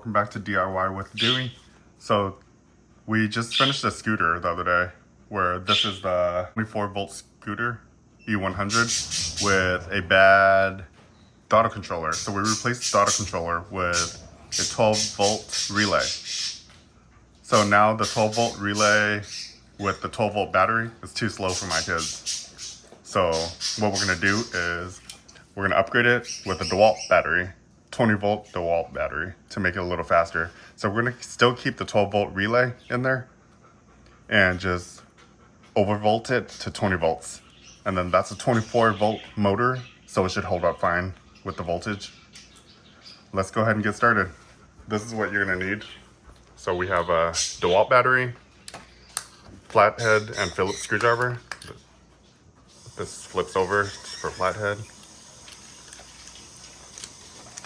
welcome back to DIY with Dewey. So we just finished a scooter the other day where this is the 24 volt scooter E100 with a bad throttle controller. So we replaced the throttle controller with a 12 volt relay. So now the 12 volt relay with the 12 volt battery is too slow for my kids. So what we're gonna do is we're gonna upgrade it with a Dewalt battery, 20 volt Dewalt battery, to make it a little faster. So we're gonna still keep the 12 volt relay in there and just overvolt it to 20 volts. And then that's a 24 volt motor, so it should hold up fine with the voltage. Let's go ahead and get started. This is what you're gonna need. So we have a Dewalt battery, flathead, and Phillips screwdriver. This flips over for flathead.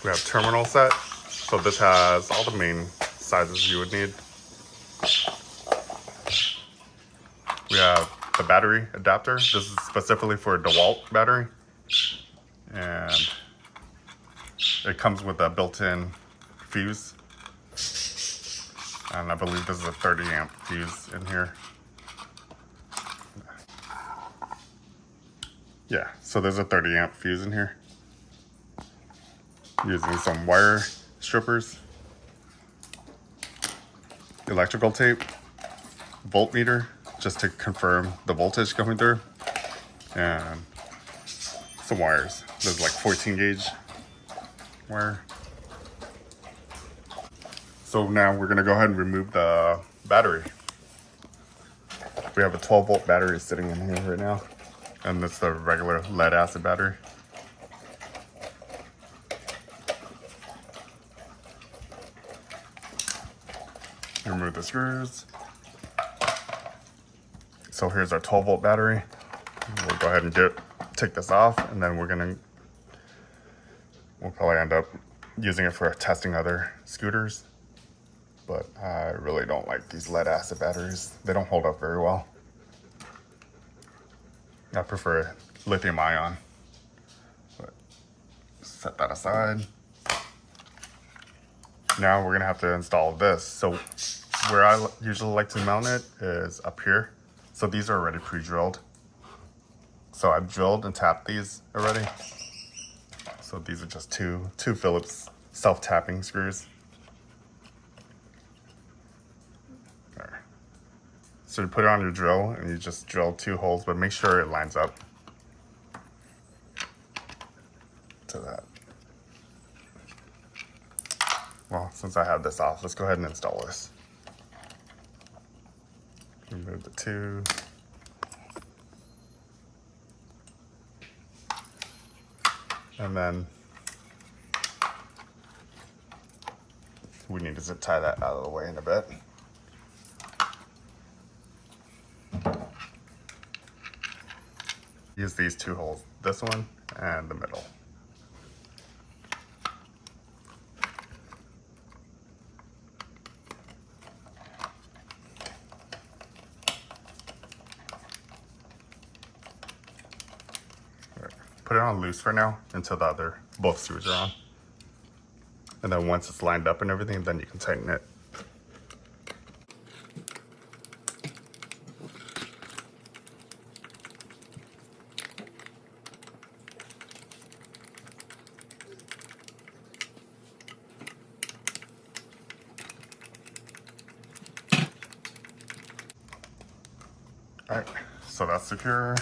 We have terminal set. So this has all the main sizes you would need. We have the battery adapter. This is specifically for a Dewalt battery. And it comes with a built-in fuse. And I believe this is a 30 amp fuse in here. Yeah, so there's a 30 amp fuse in here. Using some wire strippers, electrical tape, voltmeter, just to confirm the voltage coming through, and some wires. There's like 14 gauge wire. So now we're gonna go ahead and remove the battery. We have a 12 volt battery sitting in here right now, and that's the regular lead acid battery. Remove the screws. So here's our 12 volt battery. We'll go ahead and take this off, and then we'll probably end up using it for testing other scooters. But I really don't like these lead acid batteries. They don't hold up very well. I prefer lithium ion. But set that aside. Now we're gonna have to install this. So where I usually like to mount it is up here. So these are already pre-drilled. So I've drilled and tapped these already. So these are just two Phillips self-tapping screws. There. So you put it on your drill and you just drill 2 holes, but make sure it lines up to that. Well, since I have this off, let's go ahead and install this. Remove the 2. And then we need to zip tie that out of the way in a bit. Use these 2 holes, this one and the middle. Put it on loose for now until both screws are on. And then once it's lined up and everything, then you can tighten it. All right, so that's secure.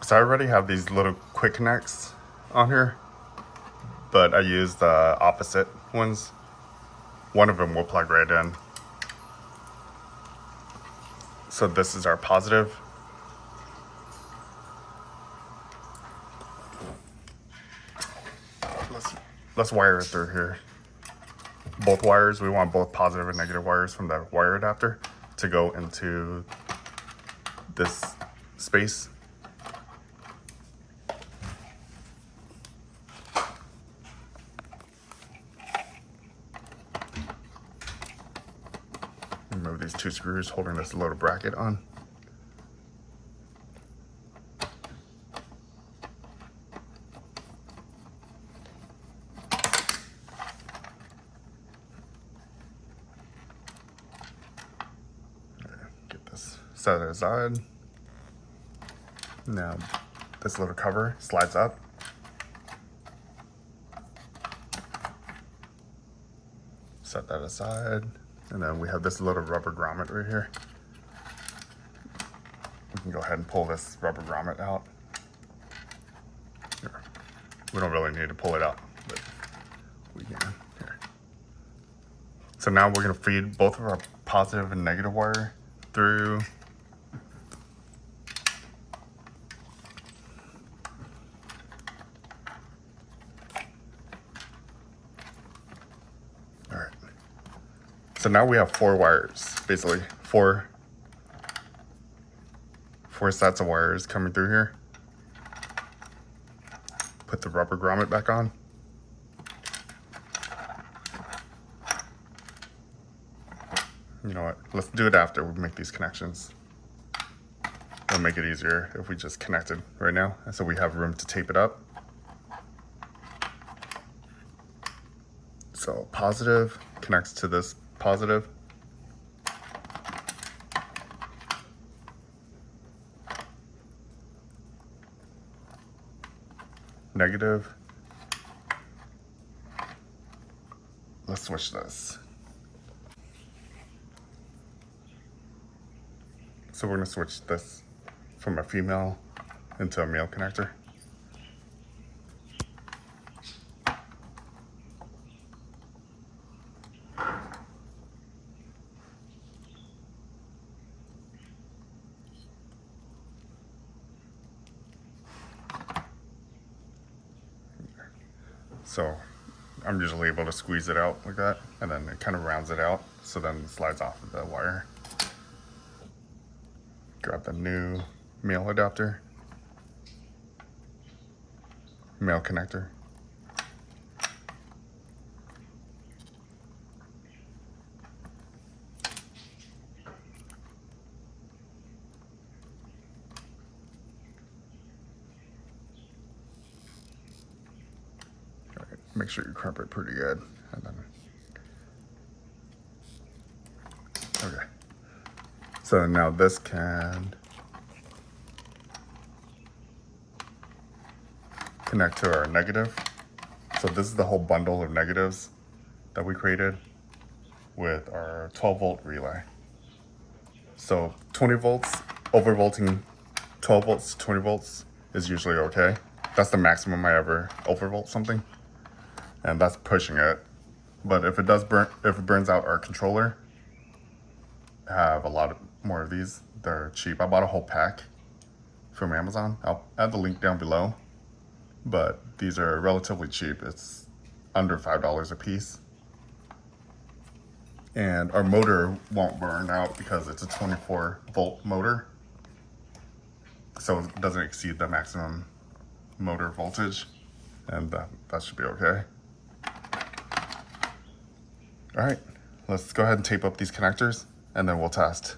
So I already have these little quick connects on here, but I use the opposite ones. One of them will plug right in. So this is our positive. Let's wire it through here. Both wires, we want both positive and negative wires from the wire adapter to go into this space. Remove these 2 screws holding this little bracket on. set it aside. Now this little cover slides up. Set that aside. And then we have this little rubber grommet right here. We can go ahead and pull this rubber grommet out. Here. We don't really need to pull it out, but we can. Here. So now we're gonna feed both of our positive and negative wire through So now we have 4 wires, basically four sets of wires coming through here. Put the rubber grommet back on. You know what, let's do it after we make these connections. It'll make it easier if we just connect it right now, and so we have room to tape it up. So positive connects to this positive. Negative. Let's switch this. So we're going to switch this from a female into a male connector. So I'm usually able to squeeze it out like that, and then it kind of rounds it out, so then it slides off of the wire. Grab the new male adapter, male connector. Make sure you crimp it pretty good, and then okay. So now this can connect to our negative. So this is the whole bundle of negatives that we created with our 12-volt relay. So 20 volts, overvolting 12 volts to 20 volts is usually okay. That's the maximum I ever overvolt something. And that's pushing it. But if it does burn, if it burns out our controller, I have a lot more of these. They're cheap. I bought a whole pack from Amazon. I'll add the link down below. But these are relatively cheap. It's under $5 a piece. And our motor won't burn out because it's a 24-volt motor. So it doesn't exceed the maximum motor voltage. And that should be okay. All right, let's go ahead and tape up these connectors, and then we'll test.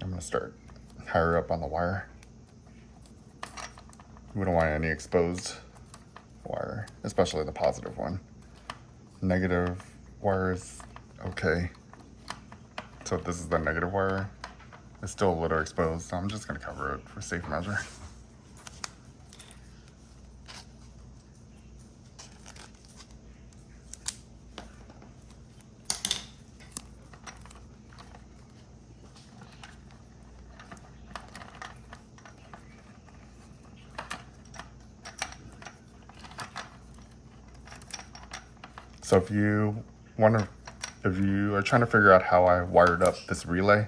I'm gonna start higher up on the wire. We don't want any exposed wire, especially the positive one. Negative wire is okay. So this is the negative wire. It's still a little exposed, so I'm just gonna cover it for safe measure. So if you are trying to figure out how I wired up this relay,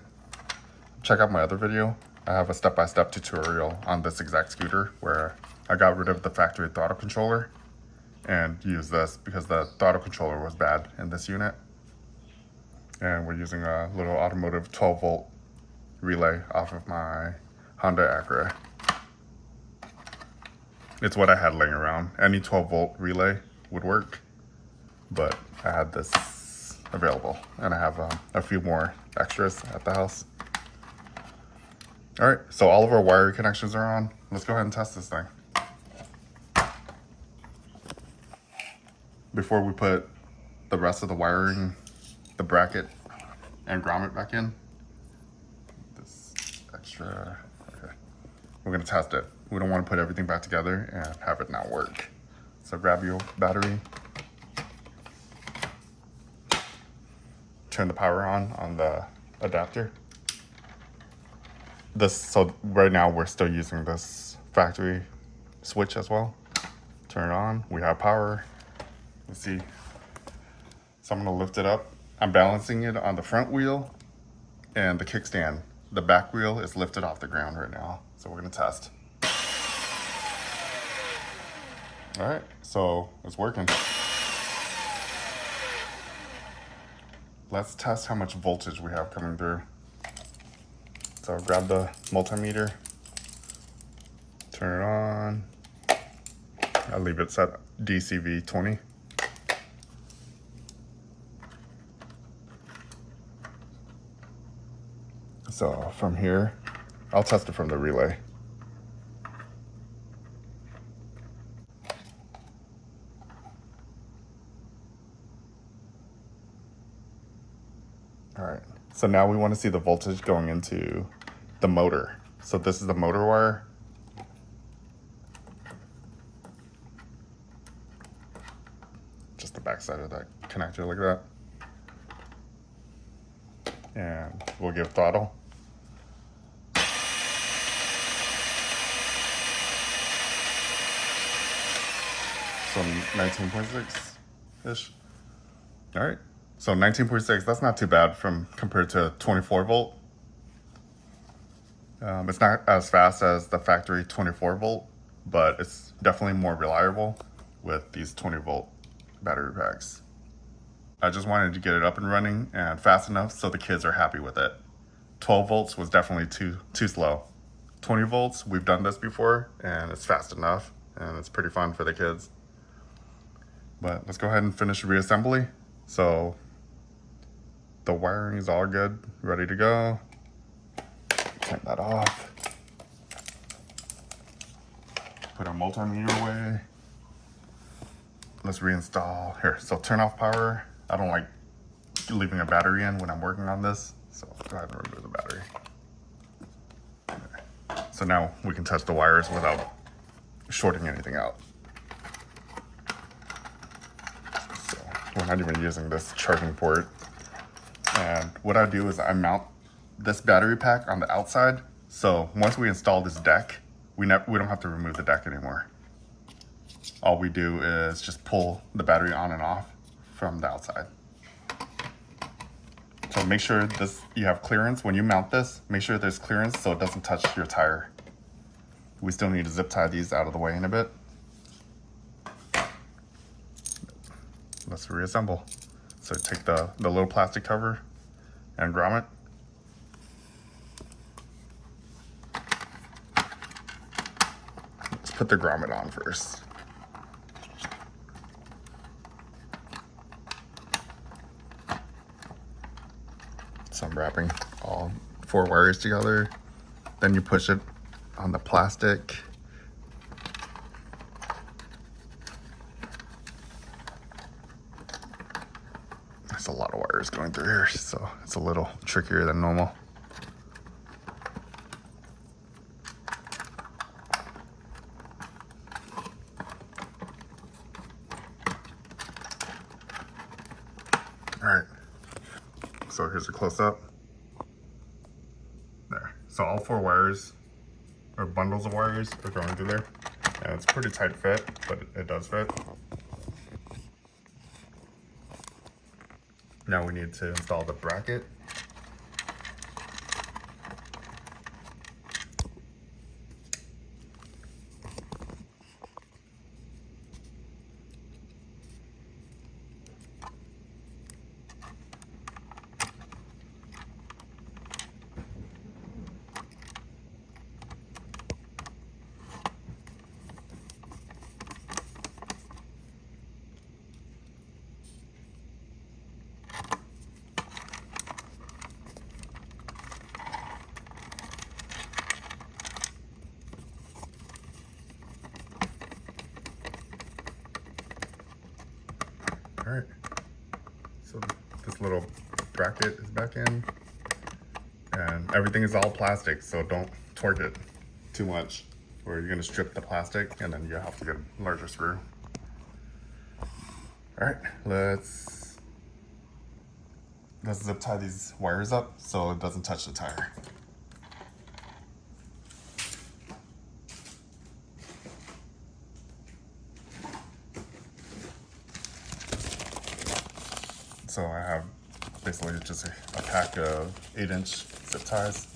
check out my other video. I have a step-by-step tutorial on this exact scooter where I got rid of the factory throttle controller and used this because the throttle controller was bad in this unit. And we're using a little automotive 12-volt relay off of my Honda Acura. It's what I had laying around. Any 12-volt relay would work, but I had this available, and I have a few more extras at the house. All right, so all of our wire connections are on. Let's go ahead and test this thing. Before we put the rest of the wiring, the bracket and grommet back in, this extra, okay. We're gonna test it. We don't wanna put everything back together and have it not work. So grab your battery, turn the power on the adapter. So right now we're still using this factory switch as well. Turn it on, we have power. Let's see. So I'm gonna lift it up. I'm balancing it on the front wheel and the kickstand. The back wheel is lifted off the ground right now. So we're gonna test. All right, so it's working. Let's test how much voltage we have coming through. So grab the multimeter, turn it on. I'll leave it set DCV 20. So from here, I'll test it from the relay. All right, so now we want to see the voltage going into the motor. So this is the motor wire. Just the back side of that connector like that. And we'll give throttle. So 19.6-ish. All right. So 19.6, that's not too bad compared to 24 volt. It's not as fast as the factory 24 volt, but it's definitely more reliable with these 20 volt battery packs. I just wanted to get it up and running and fast enough so the kids are happy with it. 12 volts was definitely too slow. 20 volts, we've done this before and it's fast enough and it's pretty fun for the kids. But let's go ahead and finish reassembly. So the wiring is all good, ready to go. Turn that off. Put our multimeter away. Let's reinstall here. So turn off power. I don't like leaving a battery in when I'm working on this. So go ahead and remove the battery. Okay. So now we can test the wires without shorting anything out. So we're not even using this charging port. And what I do is I mount this battery pack on the outside. So once we install this deck, we don't have to remove the deck anymore. All we do is just pull the battery on and off from the outside. So make sure you have clearance. When you mount this, make sure there's clearance so it doesn't touch your tire. We still need to zip tie these out of the way in a bit. Let's reassemble. So take the little plastic cover and grommet. Let's put the grommet on first. So I'm wrapping all 4 wires together. Then you push it on the plastic. There's a lot of wires going through here, so it's a little trickier than normal. All right, so here's a close-up. There, so all 4 wires, or bundles of wires, are going through there. And it's a pretty tight fit, but it does fit. Now we need to install the bracket. sprocket is back in. And everything is all plastic, so don't torque it too much, or you're gonna strip the plastic and then you have to get a larger screw. All right, let's zip tie these wires up so it doesn't touch the tire. So I have basically just a pack of 8-inch zip ties.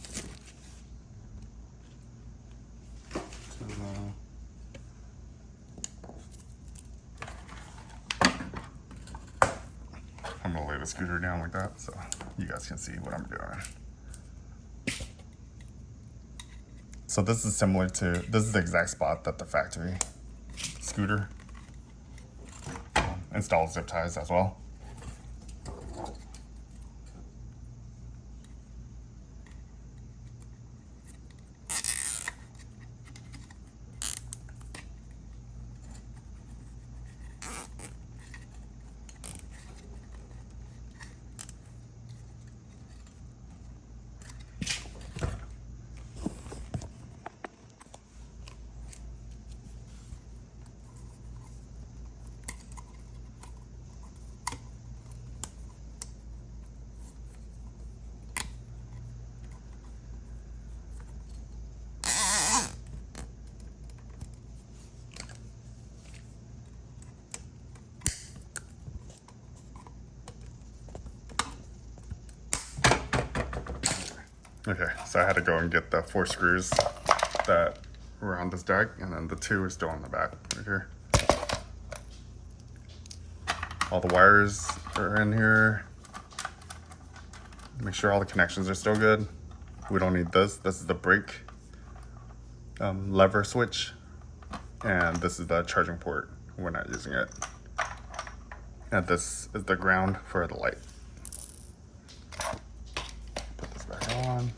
I'm gonna lay the scooter down like that so you guys can see what I'm doing. So this is similar to, this is the exact spot that the factory scooter installs zip ties as well. Okay, so I had to go and get the 4 screws that were on this deck, and then the 2 are still on the back right here. All the wires are in here. Make sure all the connections are still good. We don't need this. This is the brake lever switch, and this is the charging port. We're not using it. And this is the ground for the light. Put this back on.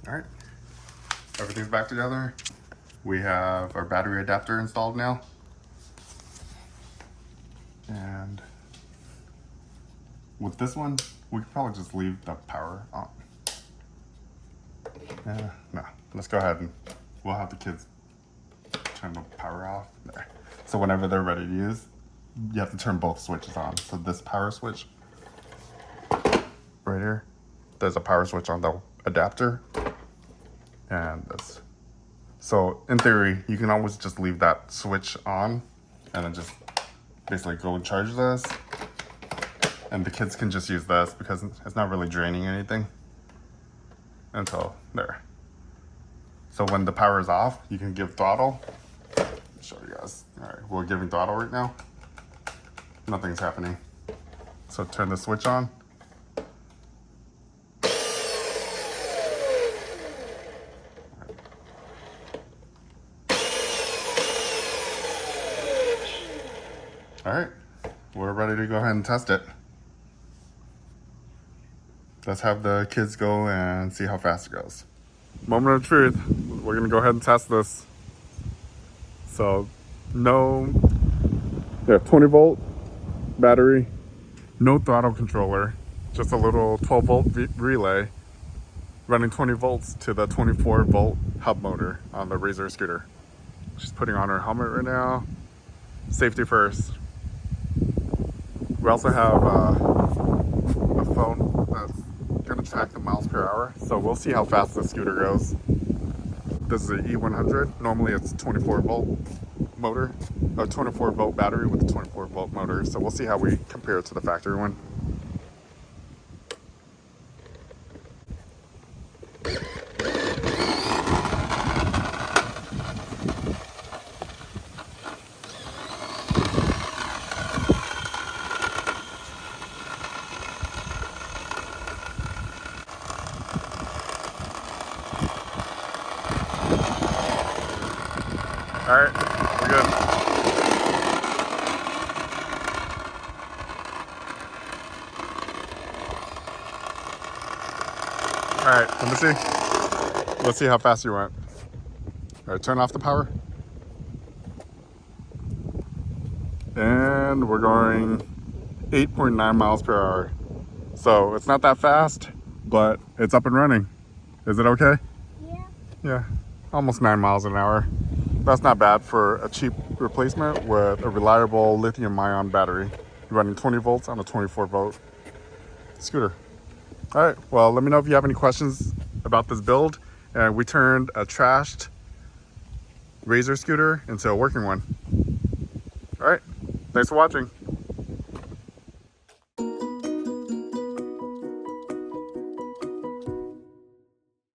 All right, everything's back together. We have our battery adapter installed now. And with this one, we could probably just leave the power on. No, let's go ahead and we'll have the kids turn the power off there. So whenever they're ready to use, you have to turn both switches on. So this power switch right here, there's a power switch on the adapter. And this. So in theory, you can always just leave that switch on and then just basically go and charge this. And the kids can just use this because it's not really draining anything until there. So when the power is off, you can give throttle. I'll show you guys. All right, we're giving throttle right now. Nothing's happening. So turn the switch on. All right, we're ready to go ahead and test it. Let's have the kids go and see how fast it goes. Moment of truth, we're gonna go ahead and test this. So no Yeah, 20 volt battery, no throttle controller, just a little 12 volt relay running 20 volts to the 24 volt hub motor on the RAZOR scooter. She's putting on her helmet right now. Safety first. We also have a phone that's gonna track the miles per hour, so we'll see how fast the scooter goes. This is an E100. Normally it's 24 volt motor, a 24 volt battery with a 24 volt motor, so we'll see how we compare it to the factory one. All right, we're good. All right, let me see. Let's see how fast you went. All right, turn off the power. And we're going 8.9 miles per hour. So it's not that fast, but it's up and running. Is it okay? Yeah. Yeah, almost 9 miles an hour. That's not bad for a cheap replacement with a reliable lithium-ion battery running 20 volts on a 24 volt scooter. All right, well, let me know if you have any questions about this build. And we turned a trashed RAZOR scooter into a working one. All right, thanks for watching.